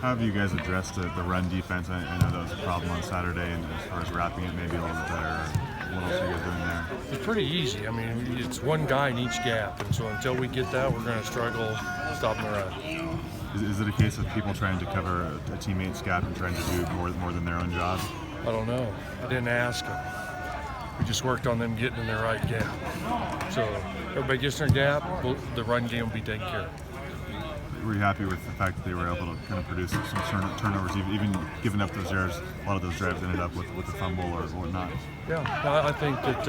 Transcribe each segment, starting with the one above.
How have you guys addressed the run defense? I know that was a problem on Saturday, and as far as wrapping it maybe a little bit better, what else are you guys doing there? It's pretty easy. I mean, it's one guy in each gap, and so until we get that, we're going to struggle stopping the run. Is it a case of people trying to cover a teammate's gap and trying to do more than their own job? I don't know. I didn't ask them. We just worked on them getting in their right gap. So everybody gets in their gap, the run game will be taken care of. Were you happy with the fact that they were able to kind of produce some turnovers, even giving up those errors? A lot of those drives ended up with a fumble or not. Yeah, I think that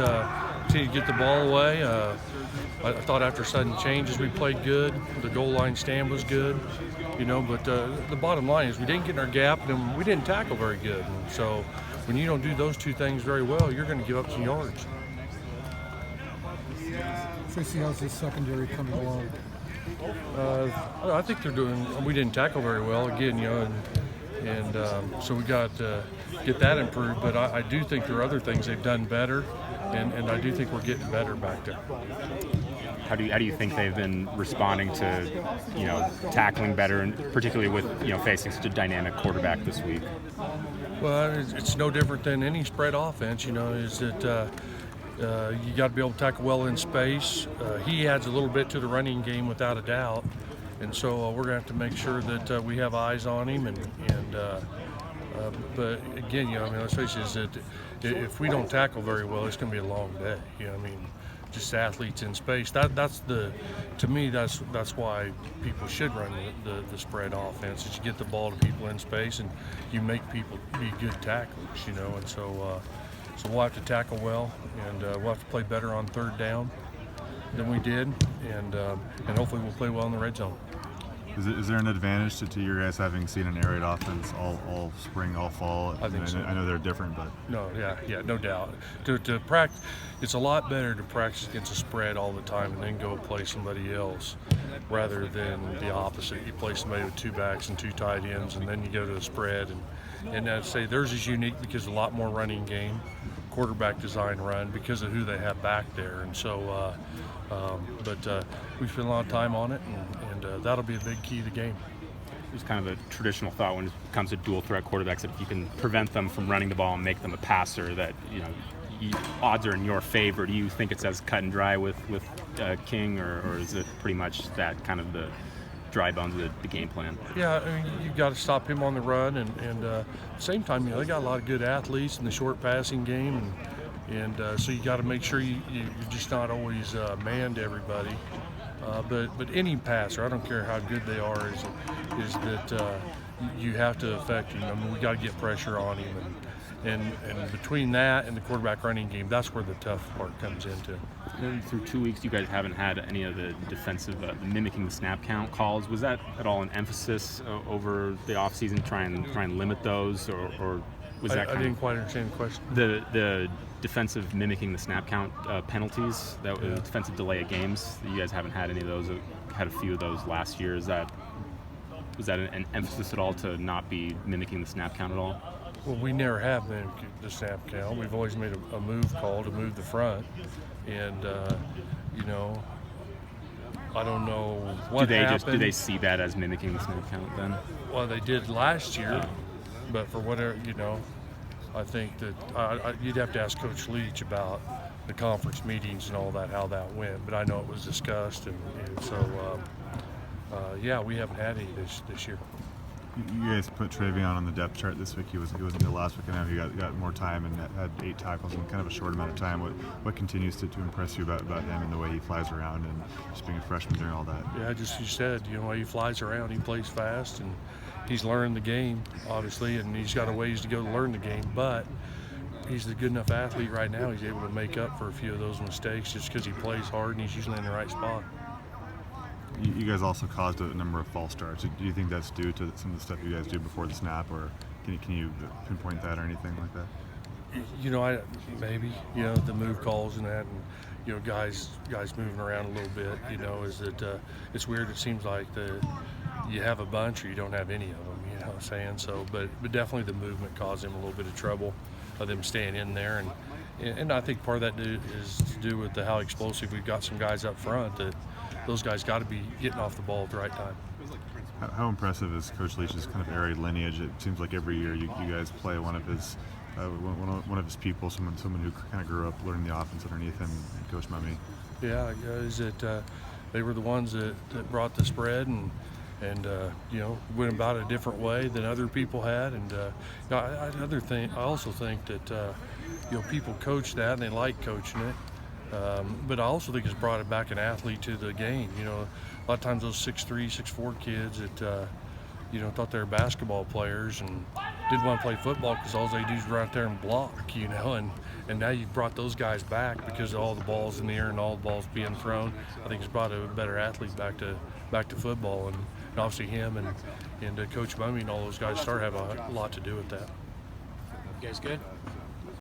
to get the ball away. I thought after sudden changes we played good. The goal line stand was good, But the bottom line is we didn't get in our gap and we didn't tackle very good. And so when you don't do those two things very well, you're going to give up some yards. Tracy, how's the secondary coming along? I think they're doing. We didn't tackle very well again, and so we got to get that improved. But I do think there are other things they've done better, and I do think we're getting better back there. How do you think they've been responding to tackling better, and particularly with facing such a dynamic quarterback this week? Well, it's no different than any spread offense. Is that you got to be able to tackle well in space. He adds a little bit to the running game without a doubt, and so we're going to have to make sure that we have eyes on him. But again, let's face it, is that if we don't tackle very well, it's going to be a long day. Just athletes in space. To me, that's why people should run the spread offense. Is you get the ball to people in space and you make people be good tacklers. And so. So we'll have to tackle well, and we'll have to play better on third down than we did, and hopefully we'll play well in the red zone. Is there an advantage to your guys having seen an air raid offense all spring, all fall? I think so. I know they're different, but no doubt. To practice, it's a lot better to practice against a spread all the time and then go play somebody else, rather than the opposite. You play somebody with two backs and two tight ends, and then you go to a spread. And I'd say theirs is unique because a lot more running game, quarterback design run because of who they have back there. And so, we spent a lot of time on it, and that'll be a big key to the game. There's kind of a traditional thought when it comes to dual threat quarterbacks that if you can prevent them from running the ball and make them a passer, that odds are in your favor. Do you think it's as cut and dry with King, or is it pretty much that kind of the dry bones of the game plan? Yeah, you've got to stop him on the run, and at the same time, they got a lot of good athletes in the short passing game, and so you got to make sure you're just not always man to everybody. But any passer, I don't care how good they are, is that you have to affect him. We got to get pressure on him, and between that and the quarterback running game, that's where the tough part comes into. Through 2 weeks, you guys haven't had any of the defensive mimicking the snap count calls. Was that at all an emphasis over the offseason, try and limit those, or was that? I didn't quite understand the question. The defensive mimicking the snap count penalties, that was defensive delay of games. You guys haven't had any of those. Had a few of those last year. Was that an emphasis at all to not be mimicking the snap count at all? Well, we never have mimicked the snap count. We've always made a move call to move the front, and I don't know what happened. Do they see that as mimicking the snap count then? Well, they did last year, but for whatever, I think that you'd have to ask Coach Leach about the conference meetings and all that, how that went. But I know it was discussed, and so we haven't had any this year. You guys put Travion on the depth chart this week. He wasn't there last week, and now he got more time and had 8 tackles in kind of a short amount of time. What continues to impress you about him and the way he flies around and just being a freshman doing all that? Yeah, just you said, he flies around, he plays fast, and he's learned the game, obviously, and he's got a ways to go to learn the game, but he's a good enough athlete right now. He's able to make up for a few of those mistakes just because he plays hard and he's usually in the right spot. You guys also caused a number of false starts. Do you think that's due to some of the stuff you guys do before the snap, or can you pinpoint that or anything like that? Maybe the move calls and that, and guys moving around a little bit. Is that it's weird. It seems like you have a bunch or you don't have any of them. You know what I'm saying? So, but definitely the movement caused them a little bit of trouble, of them staying in there, and I think part of that is to do with how explosive we've got some guys up front that. Those guys got to be getting off the ball at the right time. How impressive is Coach Leach's kind of arid lineage? It seems like every year you guys play one of his people, someone who kind of grew up learning the offense underneath him, Coach Mummy. Yeah, is it they were the ones that brought the spread and went about it a different way than other people had, and I also think that people coach that and they like coaching it, but I also think it's brought it back an athlete to the game. A lot of times those 6'3", 6'4" kids that thought they were basketball players and didn't want to play football because all they do is run out there and block, and now you've brought those guys back because of all the balls in the air and all the balls being thrown. I think it's brought a better athlete back to football, and obviously him and Coach Mummy and all those guys started having a lot to do with that. You guys good?